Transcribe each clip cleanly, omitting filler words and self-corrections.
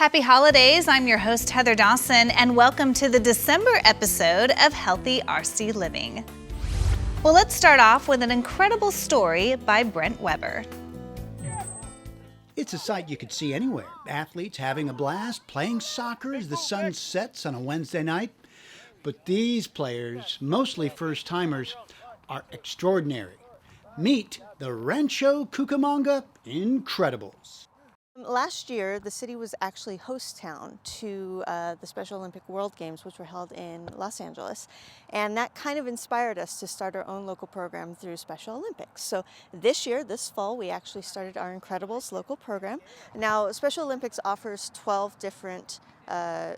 Happy holidays. I'm your host, Heather Dawson, and welcome to the December episode of Healthy RC Living. Well, let's start off with an incredible story by Brent Weber. It's a sight you could see anywhere. Athletes having a blast, playing soccer as the sun sets on a Wednesday night. But these players, mostly first-timers, are extraordinary. Meet the Rancho Cucamonga Incredibles. Last year, the city was actually host town to the Special Olympic World Games, which were held in Los Angeles. And that kind of inspired us to start our own local program through Special Olympics. So this year, this fall, we actually started our Incredibles local program. Now, Special Olympics offers 12 different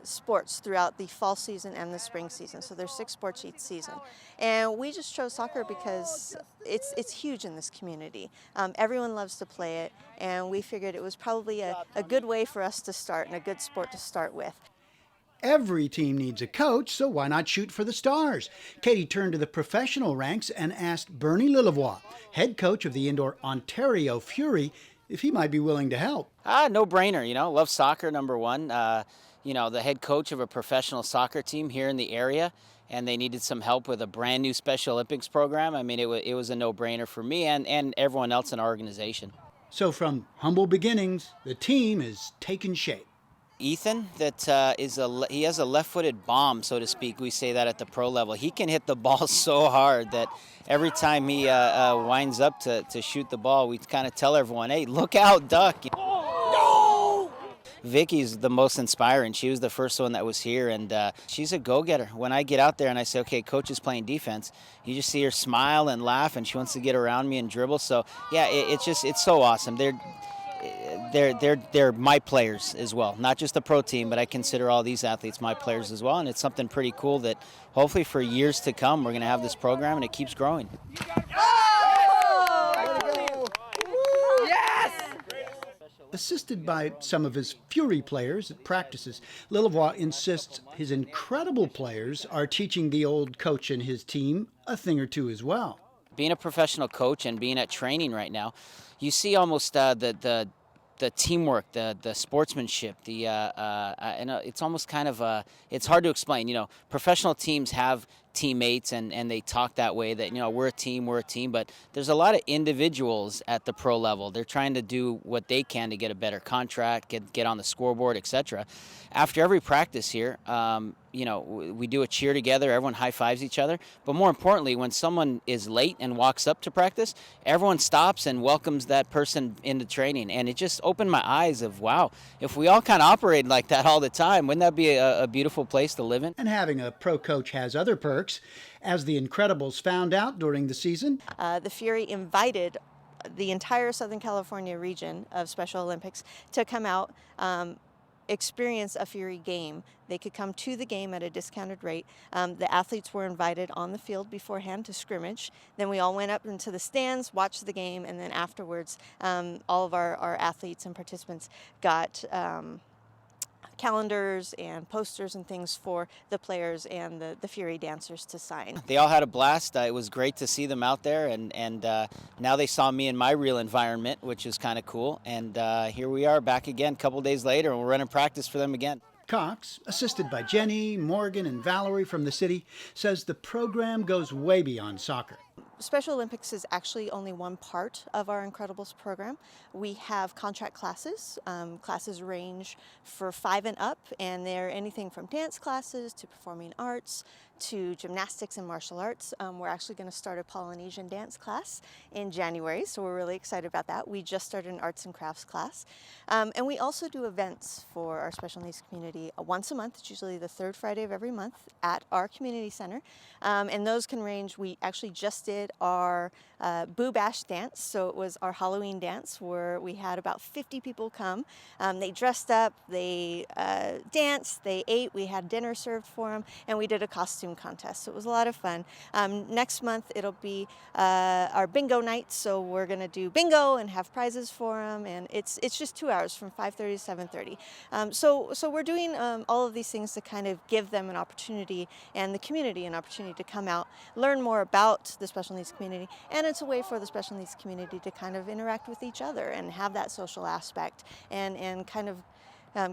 sports throughout the fall season and the spring season. So there's 6 sports each season. And we just chose soccer because it's huge in this community. Everyone loves to play it, and we figured it was probably a good way for us to start and a good sport to start with. Every team needs a coach, so why not shoot for the stars? Katie turned to the professional ranks and asked Bernie Lillevoix, head coach of the indoor Ontario Fury, if he might be willing to help. No brainer, love soccer, number one. The head coach of a professional soccer team here in the area, and they needed some help with a brand new Special Olympics program. I mean, it was a no-brainer for me and everyone else in our organization. So from humble beginnings, the team is taking shape. Ethan, he has a left-footed bomb, so to speak. We say that at the pro level. He can hit the ball so hard that every time he winds up to shoot the ball, we kind of tell everyone, hey, look out, duck. Vicky's the most inspiring. She was the first one that was here, and she's a go-getter. When I get out there and I say, okay, coach is playing defense, you just see her smile and laugh, and she wants to get around me and dribble. So, yeah, it's so awesome. They're my players as well, not just the pro team, but I consider all these athletes my players as well, and it's something pretty cool that hopefully for years to come we're going to have this program, and it keeps growing. Assisted by some of his Fury players at practices, Lillevoix insists his incredible players are teaching the old coach and his team a thing or two as well. Being a professional coach and being at training right now, you see almost the teamwork, the sportsmanship, it's almost kind of it's hard to explain. Professional teams have teammates and they talk that way that, we're a team, but there's a lot of individuals at the pro level. They're trying to do what they can to get a better contract, get on the scoreboard, etc. After every practice here, we do a cheer together, everyone high-fives each other, but more importantly, when someone is late and walks up to practice, everyone stops and welcomes that person into training, and it just opened my eyes of, wow, if we all kind of operated like that all the time, wouldn't that be a beautiful place to live in? And having a pro coach has other perks. As the Incredibles found out during the season, the Fury invited the entire Southern California region of Special Olympics to come out, experience a Fury game. They could come to the game at a discounted rate. The athletes were invited on the field beforehand to scrimmage. Then we all went up into the stands, watched the game, and then afterwards all of our athletes and participants got calendars and posters and things for the players and the Fury dancers to sign. They all had a blast. It was great to see them out there, and now they saw me in my real environment, which is kind of cool. And here we are back again a couple days later, and we're running practice for them again. Cox, assisted by Jenny, Morgan, and Valerie from the city, says the program goes way beyond soccer. Special Olympics is actually only one part of our Incredibles program. We have contract classes. Classes range for 5 and up, and they're anything from dance classes to performing arts to gymnastics and martial arts. We're actually going to start a Polynesian dance class in January, so we're really excited about that. We just started an arts and crafts class. And we also do events for our special needs community once a month. It's usually the 3rd Friday of every month at our community center. And those can range. We actually just did our Boo Bash dance, so it was our Halloween dance where we had about 50 people come. They dressed up, they danced, they ate, we had dinner served for them, and we did a costume contest, so it was a lot of fun. Next month it'll be our bingo night, so we're going to do bingo and have prizes for them, and it's just 2 hours from 5:30 to 7:30. So we're doing all of these things to kind of give them an opportunity and the community an opportunity to come out, learn more about the special needs community, and it's a way for the special needs community to kind of interact with each other and have that social aspect and kind of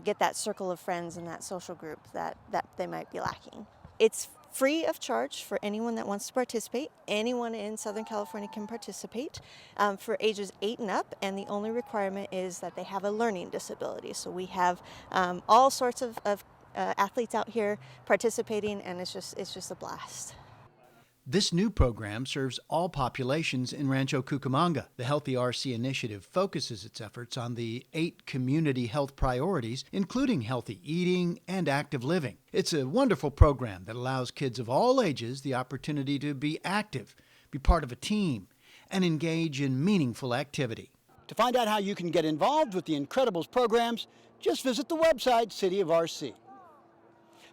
get that circle of friends and that social group that they might be lacking. It's free of charge for anyone that wants to participate. Anyone in Southern California can participate for ages 8 and up, and the only requirement is that they have a learning disability. So we have all sorts of athletes out here participating, and it's just a blast. This new program serves all populations in Rancho Cucamonga. The Healthy RC initiative focuses its efforts on the 8 community health priorities, including healthy eating and active living. It's a wonderful program that allows kids of all ages the opportunity to be active, be part of a team, and engage in meaningful activity. To find out how you can get involved with the Incredibles programs, just visit the website City of RC.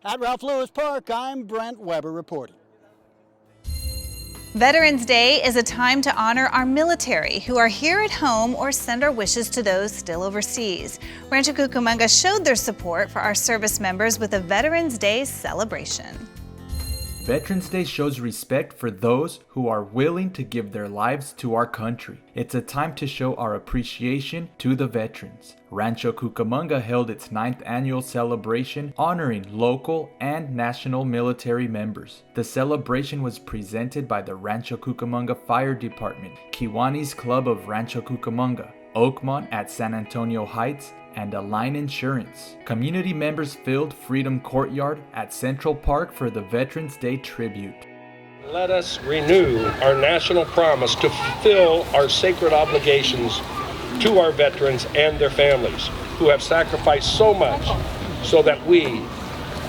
At Ralph Lewis Park, I'm Brent Weber reporting. Veterans Day is a time to honor our military who are here at home or send our wishes to those still overseas. Rancho Cucamonga showed their support for our service members with a Veterans Day celebration. Veterans Day shows respect for those who are willing to give their lives to our country. It's a time to show our appreciation to the veterans. Rancho Cucamonga held its 9th annual celebration honoring local and national military members. The celebration was presented by the Rancho Cucamonga Fire Department, Kiwanis Club of Rancho Cucamonga, Oakmont at San Antonio Heights, and Align Insurance. Community members filled Freedom Courtyard at Central Park for the Veterans Day tribute. Let us renew our national promise to fulfill our sacred obligations to our veterans and their families who have sacrificed so much so that we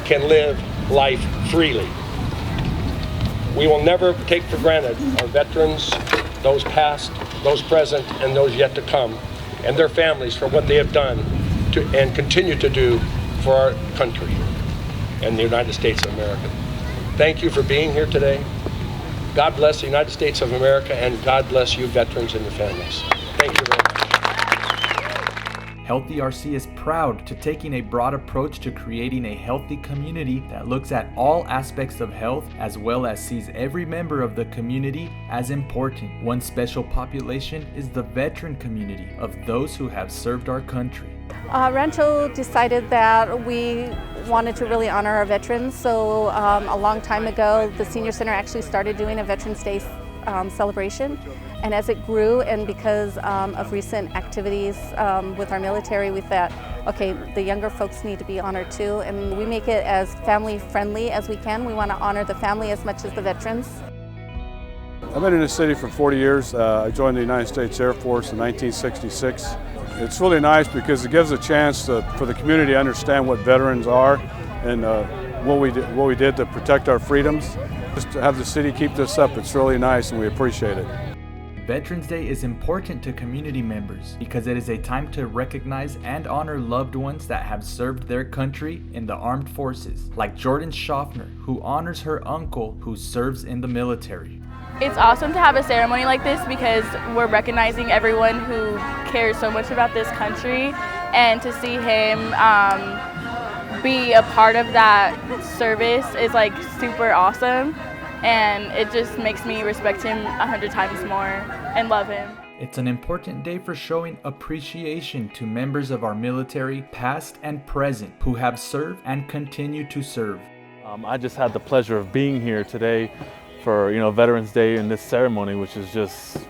can live life freely. We will never take for granted our veterans, those past, those present, and those yet to come, and their families for what they have done and continue to do for our country and the United States of America. Thank you for being here today. God bless the United States of America, and God bless you veterans and your families. Thank you very much. Healthy RC is proud to taking a broad approach to creating a healthy community that looks at all aspects of health as well as sees every member of the community as important. One special population is the veteran community of those who have served our country. Rancho decided that we wanted to really honor our veterans, so a long time ago the Senior Center actually started doing a Veterans Day celebration, and as it grew and because of recent activities with our military, we thought, okay, the younger folks need to be honored too, and we make it as family friendly as we can. We want to honor the family as much as the veterans. I've been in the city for 40 years. I joined the United States Air Force in 1966. It's really nice because it gives a chance for the community to understand what veterans are and what we did to protect our freedoms. Just to have the city keep this up, it's really nice and we appreciate it. Veterans Day is important to community members because it is a time to recognize and honor loved ones that have served their country in the armed forces, like Jordan Schaffner, who honors her uncle who serves in the military. It's awesome to have a ceremony like this because we're recognizing everyone who cares so much about this country, and to see him be a part of that service is like super awesome, and it just makes me respect him 100 times more and love him. It's an important day for showing appreciation to members of our military, past and present, who have served and continue to serve. I just had the pleasure of being here today for Veterans Day in this ceremony, which is just,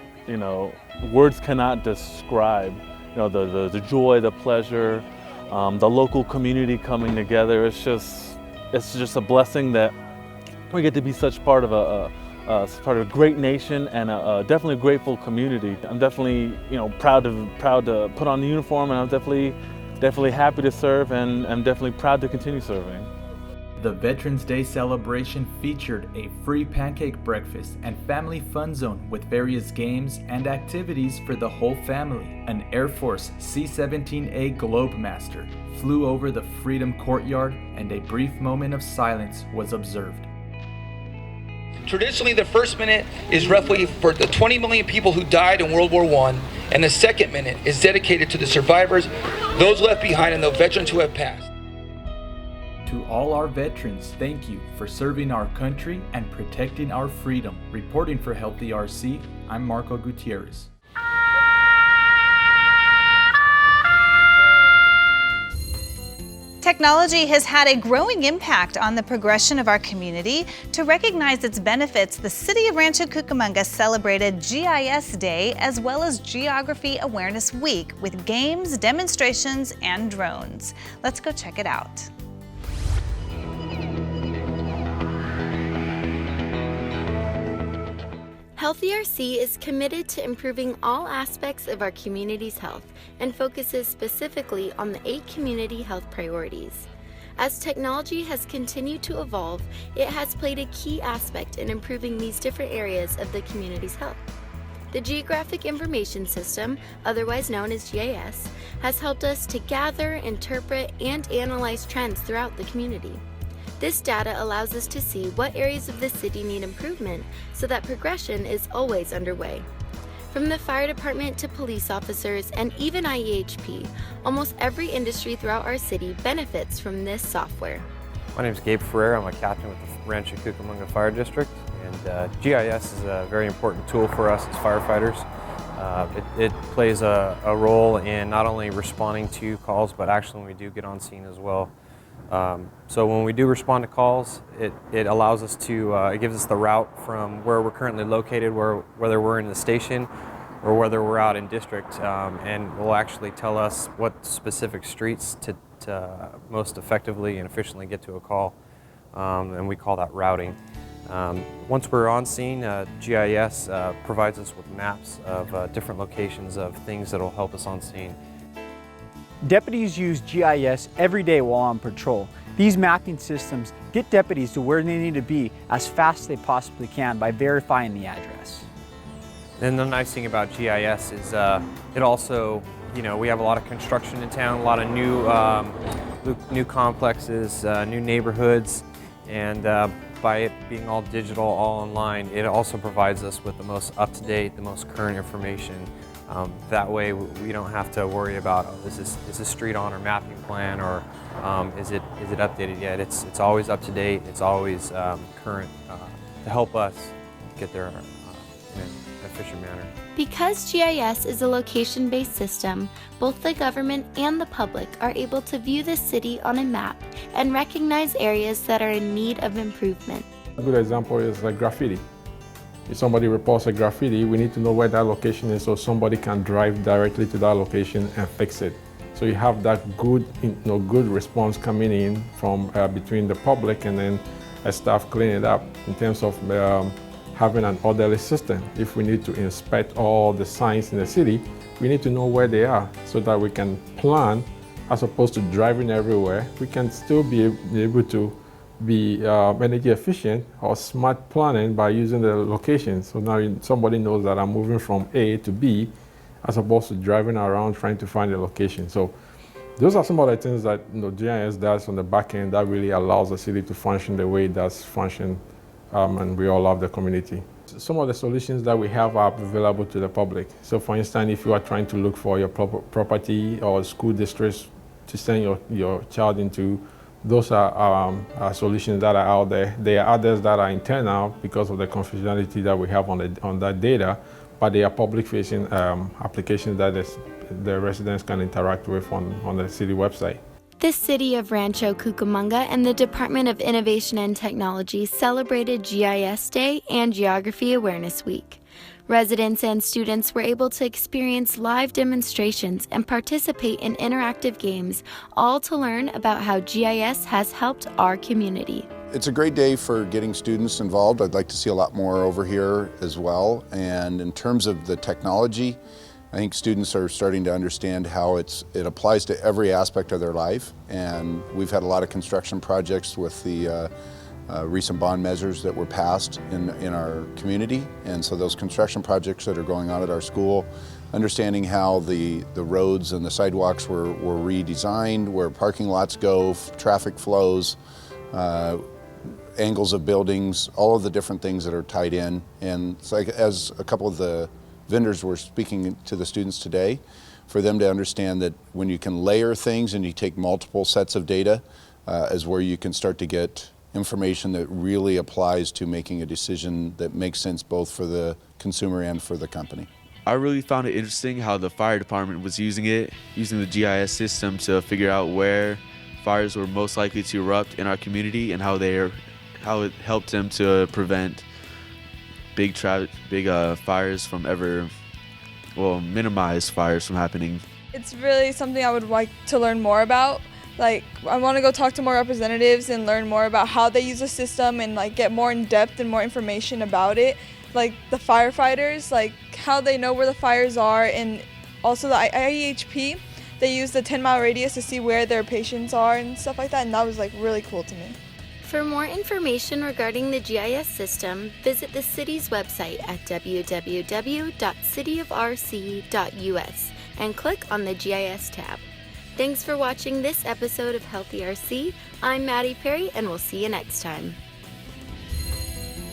words cannot describe, the joy, the pleasure, the local community coming together. It's just a blessing that we get to be such part of a great nation and definitely a grateful community. I'm definitely proud to put on the uniform, and I'm definitely happy to serve, and I'm definitely proud to continue serving. The Veterans Day celebration featured a free pancake breakfast and family fun zone with various games and activities for the whole family. An Air Force C-17A Globemaster flew over the Freedom Courtyard, and a brief moment of silence was observed. Traditionally, the first minute is roughly for the 20 million people who died in World War I, and the second minute is dedicated to the survivors, those left behind, and the veterans who have passed. To all our veterans, thank you for serving our country and protecting our freedom. Reporting for Healthy RC, I'm Marco Gutierrez. Technology has had a growing impact on the progression of our community. To recognize its benefits, the City of Rancho Cucamonga celebrated GIS Day as well as Geography Awareness Week with games, demonstrations, and drones. Let's go check it out. HRC is committed to improving all aspects of our community's health and focuses specifically on the 8 community health priorities. As technology has continued to evolve, it has played a key aspect in improving these different areas of the community's health. The Geographic Information System, otherwise known as GIS, has helped us to gather, interpret, and analyze trends throughout the community. This data allows us to see what areas of the city need improvement so that progression is always underway. From the fire department to police officers and even IEHP, almost every industry throughout our city benefits from this software. My name is Gabe Ferrer. I'm a captain with the Rancho Cucamonga Fire District, and GIS is a very important tool for us as firefighters. It plays a role in not only responding to calls, but actually when we do get on scene as well. So when we do respond to calls, it allows us to, it gives us the route from where we're currently located, whether we're in the station or whether we're out in district, and will actually tell us what specific streets to most effectively and efficiently get to a call, and we call that routing. Once we're on scene, GIS provides us with maps of different locations of things that will help us on scene. Deputies use GIS every day while on patrol. These mapping systems get deputies to where they need to be as fast as they possibly can by verifying the address. And the nice thing about GIS is it also, we have a lot of construction in town, a lot of new complexes, new neighborhoods, and by it being all digital, all online, it also provides us with the most up-to-date, the most current information. That way we don't have to worry about, is this street on our mapping plan, or is it updated yet? It's always up to date, it's always current to help us get there in an efficient manner. Because GIS is a location-based system, both the government and the public are able to view the city on a map and recognize areas that are in need of improvement. A good example is like graffiti. If somebody reports a graffiti, we need to know where that location is so somebody can drive directly to that location and fix it. So you have that good response coming in from between the public and then staff cleaning it up in terms of having an orderly system. If we need to inspect all the signs in the city, we need to know where they are so that we can plan as opposed to driving everywhere. We can still be able to be energy efficient or smart planning by using the location. So now somebody knows that I'm moving from A to B as opposed to driving around trying to find a location. So those are some of the things that GIS does on the back end that really allows the city to function the way it does function, and we all love the community. Some of the solutions that we have are available to the public. So for instance, if you are trying to look for your property or school districts to send your child into, those are solutions that are out there. There are others that are internal because of the confidentiality that we have on that data, but they are public-facing applications that the residents can interact with on the city website. The City of Rancho Cucamonga and the Department of Innovation and Technology celebrated GIS Day and Geography Awareness Week. Residents and students were able to experience live demonstrations and participate in interactive games, all to learn about how GIS has helped our community. It's a great day for getting students involved. I'd like to see a lot more over here as well. And in terms of the technology, I think students are starting to understand how it applies to every aspect of their life. And we've had a lot of construction projects with the recent bond measures that were passed in our community. And so those construction projects that are going on at our school, understanding how the roads and the sidewalks were redesigned, where parking lots go, traffic flows, angles of buildings, all of the different things that are tied in. And it's like, as a couple of the vendors were speaking to the students today, for them to understand that when you can layer things and you take multiple sets of data, is where you can start to get information that really applies to making a decision that makes sense both for the consumer and for the company. I really found it interesting how the fire department was using the GIS system to figure out where fires were most likely to erupt in our community and how it helped them to prevent big fires from minimize fires from happening. It's really something I would like to learn more about. Like, I want to go talk to more representatives and learn more about how they use the system and like get more in depth and more information about it. Like the firefighters, like how they know where the fires are, and also the IEHP, they use the 10-mile radius to see where their patients are and stuff like that, and that was like really cool to me. For more information regarding the GIS system, visit the city's website at www.cityofrc.us and click on the GIS tab. Thanks for watching this episode of Healthy RC. I'm Maddie Perry, and we'll see you next time.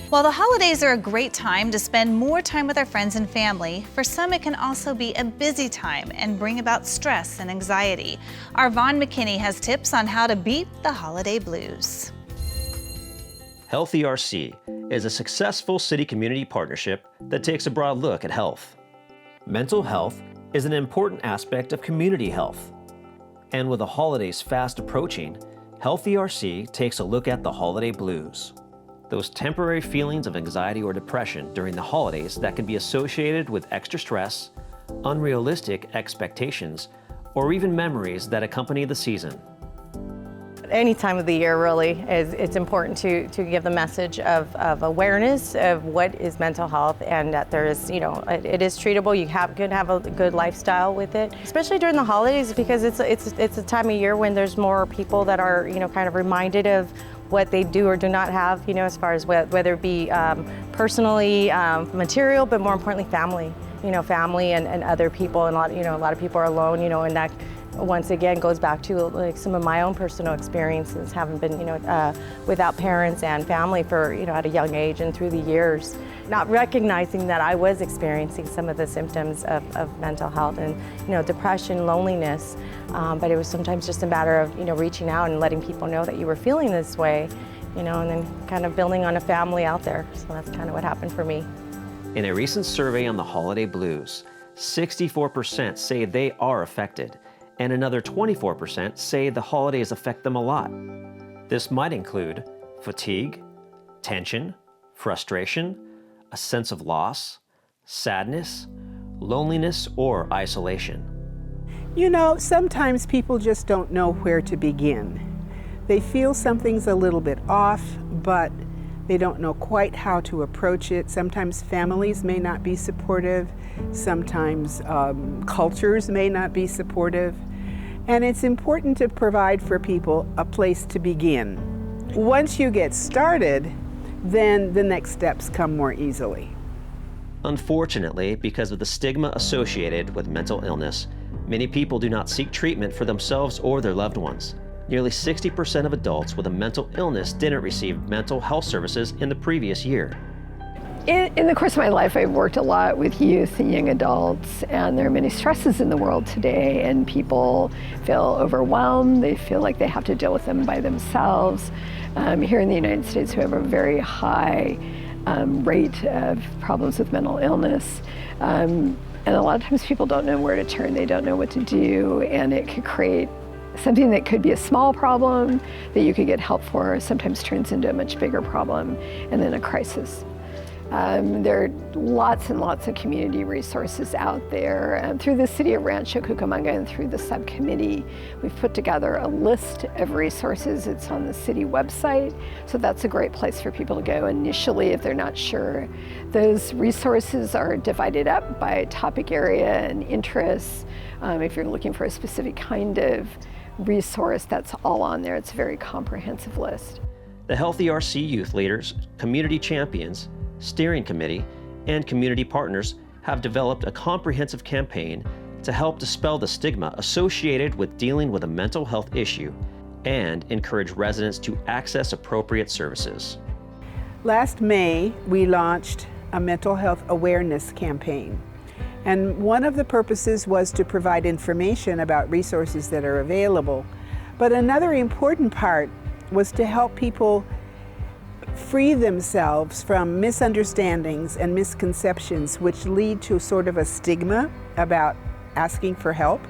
While the holidays are a great time to spend more time with our friends and family, for some it can also be a busy time and bring about stress and anxiety. Our Vaughn McKinney has tips on how to beat the holiday blues. Healthy RC is a successful city-community partnership that takes a broad look at health. Mental health is an important aspect of community health. And with the holidays fast approaching, Healthy RC takes a look at the holiday blues. Those temporary feelings of anxiety or depression during the holidays that can be associated with extra stress, unrealistic expectations, or even memories that accompany the season. Any time of the year, really, it's important to give the message of awareness of what is mental health, and that there is, it is treatable. You can have a good lifestyle with it, especially during the holidays, because it's a time of year when there's more people that are, kind of reminded of what they do or do not have, as far as whether it be personally, material, but more importantly, family. Family and other people, and a lot of people are alone, and that once again goes back to like some of my own personal experiences, having been without parents and family for at a young age and through the years, not recognizing that I was experiencing some of the symptoms of mental health and depression, loneliness, but it was sometimes just a matter of reaching out and letting people know that you were feeling this way, and then kind of building on a family out there. So that's kind of what happened for me. In a recent survey on the holiday blues, 64% say they are affected, and another 24% say the holidays affect them a lot. This might include fatigue, tension, frustration, a sense of loss, sadness, loneliness, or isolation. Sometimes people just don't know where to begin. They feel something's a little bit off, but they don't know quite how to approach it. Sometimes families may not be supportive. Sometimes cultures may not be supportive. And it's important to provide for people a place to begin. Once you get started, then the next steps come more easily. Unfortunately, because of the stigma associated with mental illness, many people do not seek treatment for themselves or their loved ones. Nearly 60% of adults with a mental illness didn't receive mental health services in the previous year. In the course of my life, I've worked a lot with youth and young adults, and there are many stresses in the world today, and people feel overwhelmed. They feel like they have to deal with them by themselves. Here in the United States, we have a very high rate of problems with mental illness. And a lot of times people don't know where to turn, they don't know what to do, and it could create something that could be a small problem that you could get help for, sometimes turns into a much bigger problem, and then a crisis. There are lots and lots of community resources out there. Through the City of Rancho Cucamonga and through the subcommittee, we've put together a list of resources. It's on the city website, so that's a great place for people to go initially if they're not sure. Those resources are divided up by topic area and interests. If you're looking for a specific kind of resource, that's all on there. It's a very comprehensive list. The Healthy RC youth leaders, community champions, steering committee, and community partners have developed a comprehensive campaign to help dispel the stigma associated with dealing with a mental health issue and encourage residents to access appropriate services. Last May, we launched a mental health awareness campaign. And one of the purposes was to provide information about resources that are available. But another important part was to help people free themselves from misunderstandings and misconceptions which lead to sort of a stigma about asking for help.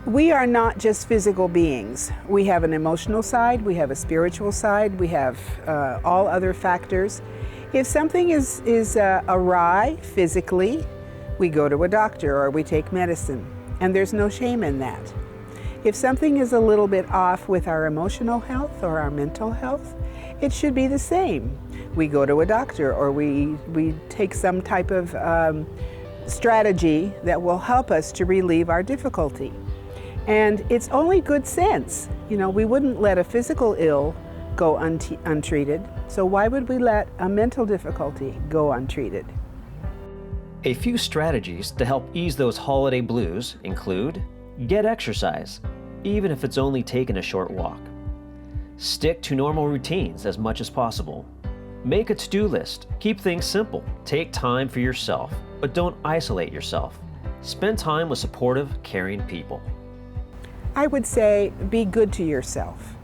We are not just physical beings. We have an emotional side, we have a spiritual side, we have all other factors. If something is awry physically, we go to a doctor or we take medicine, and there's no shame in that. If something is a little bit off with our emotional health or our mental health, it should be the same. We go to a doctor or we take some type of strategy that will help us to relieve our difficulty. And it's only good sense. You know, we wouldn't let a physical ill go untreated, so why would we let a mental difficulty go untreated? A few strategies to help ease those holiday blues include: get exercise, even if it's only taking a short walk. Stick to normal routines as much as possible. Make a to-do list. Keep things simple. Take time for yourself, but don't isolate yourself. Spend time with supportive, caring people. I would say be good to yourself.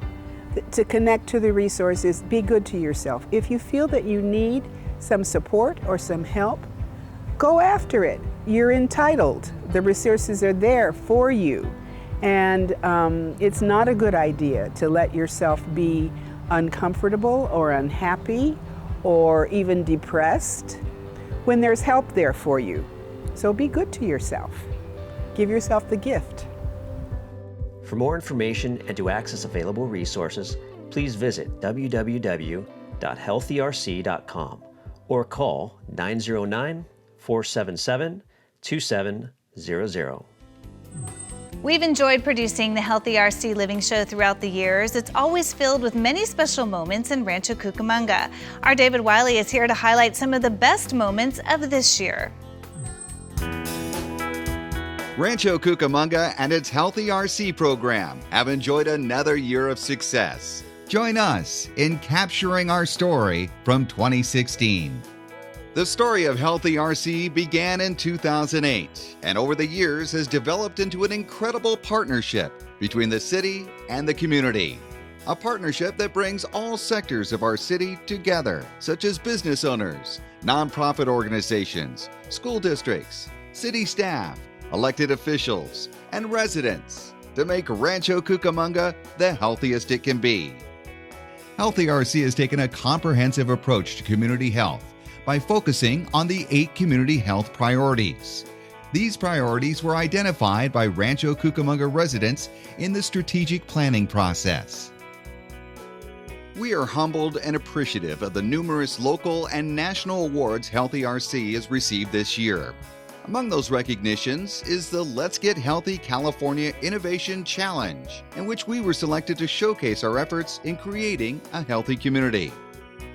To connect to the resources, be good to yourself. If you feel that you need some support or some help, go after it. You're entitled. The resources are there for you. And it's not a good idea to let yourself be uncomfortable or unhappy or even depressed when there's help there for you. So be good to yourself. Give yourself the gift. For more information and to access available resources, please visit www.healthyrc.com or call 909-477-2700. We've enjoyed producing the Healthy RC Living Show throughout the years. It's always filled with many special moments in Rancho Cucamonga. Our David Wiley is here to highlight some of the best moments of this year. Rancho Cucamonga and its Healthy RC program have enjoyed another year of success. Join us in capturing our story from 2016. The story of Healthy RC began in 2008 and over the years has developed into an incredible partnership between the city and the community. A partnership that brings all sectors of our city together, such as business owners, nonprofit organizations, school districts, city staff, elected officials, and residents to make Rancho Cucamonga the healthiest it can be. Healthy RC has taken a comprehensive approach to community health by focusing on the 8 community health priorities. These priorities were identified by Rancho Cucamonga residents in the strategic planning process. We are humbled and appreciative of the numerous local and national awards Healthy RC has received this year. Among those recognitions is the Let's Get Healthy California Innovation Challenge, in which we were selected to showcase our efforts in creating a healthy community.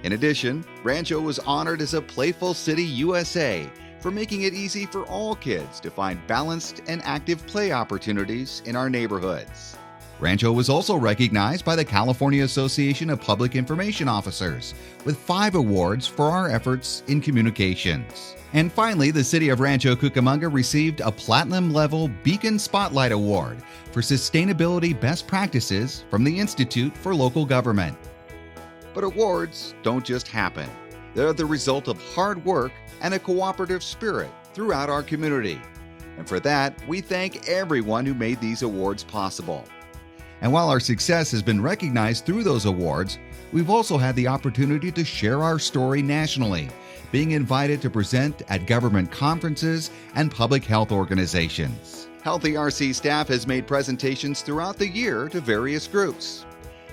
In addition, Rancho was honored as a Playful City USA for making it easy for all kids to find balanced and active play opportunities in our neighborhoods. Rancho was also recognized by the California Association of Public Information Officers with 5 awards for our efforts in communications. And finally, the City of Rancho Cucamonga received a Platinum-level Beacon Spotlight Award for Sustainability Best Practices from the Institute for Local Government. But awards don't just happen. They're the result of hard work and a cooperative spirit throughout our community. And for that, we thank everyone who made these awards possible. And while our success has been recognized through those awards, we've also had the opportunity to share our story nationally, being invited to present at government conferences and public health organizations. Healthy RC staff has made presentations throughout the year to various groups.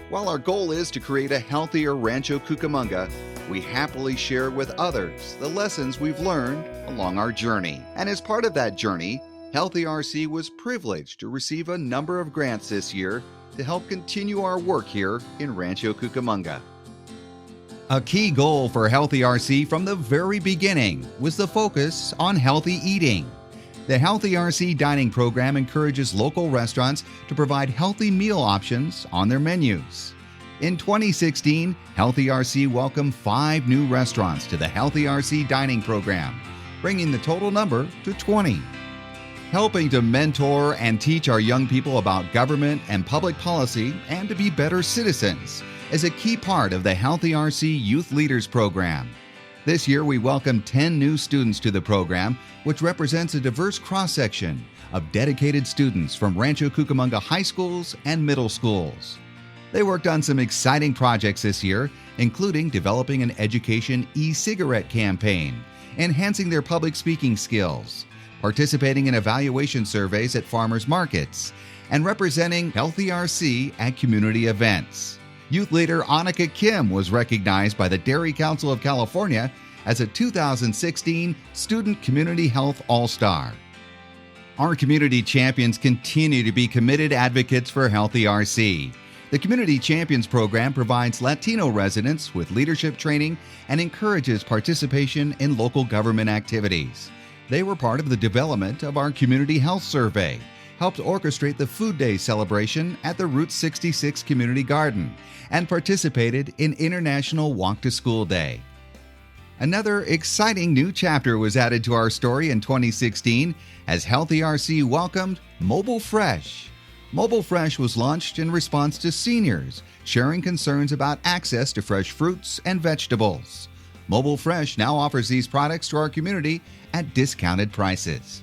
While our goal is to create a healthier Rancho Cucamonga, we happily share with others the lessons we've learned along our journey. And as part of that journey, Healthy RC was privileged to receive a number of grants this year to help continue our work here in Rancho Cucamonga. A key goal for Healthy RC from the very beginning was the focus on healthy eating. The Healthy RC dining program encourages local restaurants to provide healthy meal options on their menus. In 2016, Healthy RC welcomed 5 new restaurants to the Healthy RC dining program, bringing the total number to 20. Helping to mentor and teach our young people about government and public policy and to be better citizens is a key part of the Healthy RC Youth Leaders Program. This year, we welcomed 10 new students to the program, which represents a diverse cross-section of dedicated students from Rancho Cucamonga high schools and middle schools. They worked on some exciting projects this year, including developing an education e-cigarette campaign, enhancing their public speaking skills, participating in evaluation surveys at farmers markets, and representing Healthy RC at community events. Youth leader Annika Kim was recognized by the Dairy Council of California as a 2016 Student Community Health All-Star. Our community champions continue to be committed advocates for Healthy RC. The Community Champions Program provides Latino residents with leadership training and encourages participation in local government activities. They were part of the development of our Community Health Survey, helped orchestrate the Food Day celebration at the Route 66 Community Garden, and participated in International Walk to School Day. Another exciting new chapter was added to our story in 2016 as Healthy RC welcomed Mobile Fresh. Mobile Fresh was launched in response to seniors sharing concerns about access to fresh fruits and vegetables. Mobile Fresh now offers these products to our community at discounted prices.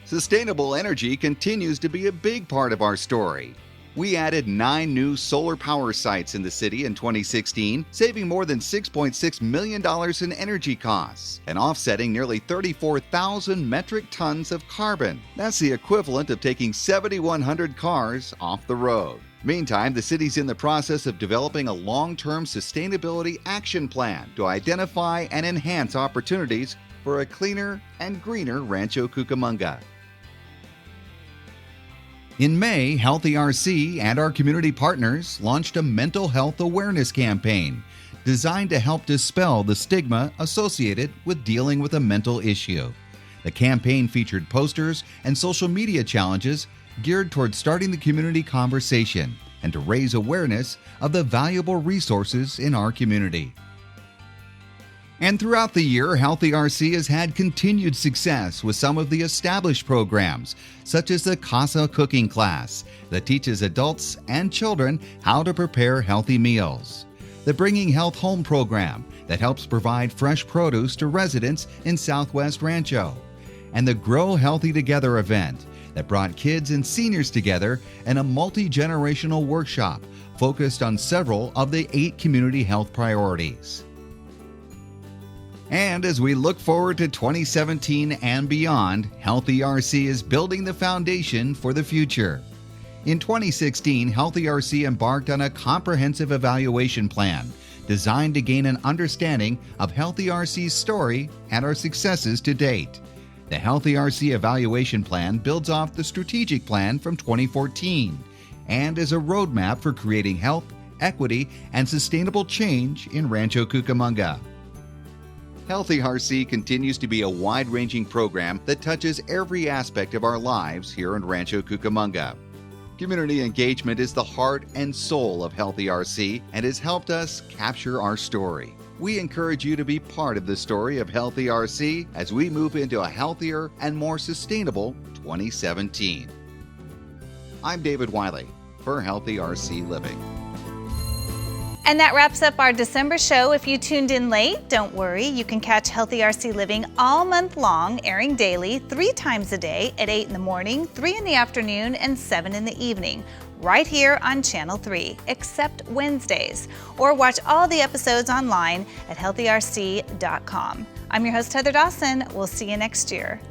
Sustainable energy continues to be a big part of our story. We added 9 new solar power sites in the city in 2016, saving more than $6.6 million in energy costs and offsetting nearly 34,000 metric tons of carbon. That's the equivalent of taking 7,100 cars off the road. Meantime, the city's in the process of developing a long-term sustainability action plan to identify and enhance opportunities for a cleaner and greener Rancho Cucamonga. In May, Healthy RC and our community partners launched a mental health awareness campaign designed to help dispel the stigma associated with dealing with a mental issue. The campaign featured posters and social media challenges geared toward starting the community conversation and to raise awareness of the valuable resources in our community. And throughout the year, Healthy RC has had continued success with some of the established programs, such as the Casa Cooking Class that teaches adults and children how to prepare healthy meals, the Bringing Health Home program that helps provide fresh produce to residents in Southwest Rancho, and the Grow Healthy Together event that brought kids and seniors together in a multi-generational workshop focused on several of the 8 community health priorities. And as we look forward to 2017 and beyond, Healthy RC is building the foundation for the future. In 2016, Healthy RC embarked on a comprehensive evaluation plan designed to gain an understanding of Healthy RC's story and our successes to date. The Healthy RC evaluation plan builds off the strategic plan from 2014 and is a roadmap for creating health, equity, and sustainable change in Rancho Cucamonga. Healthy RC continues to be a wide-ranging program that touches every aspect of our lives here in Rancho Cucamonga. Community engagement is the heart and soul of Healthy RC and has helped us capture our story. We encourage you to be part of the story of Healthy RC as we move into a healthier and more sustainable 2017. I'm David Wiley for Healthy RC Living. And that wraps up our December show. If you tuned in late, don't worry. You can catch Healthy RC Living all month long, airing daily, 3 times a day at 8 in the morning, 3 in the afternoon, and 7 in the evening, right here on Channel 3, except Wednesdays. Or watch all the episodes online at healthyrc.com. I'm your host, Heather Dawson. We'll see you next year.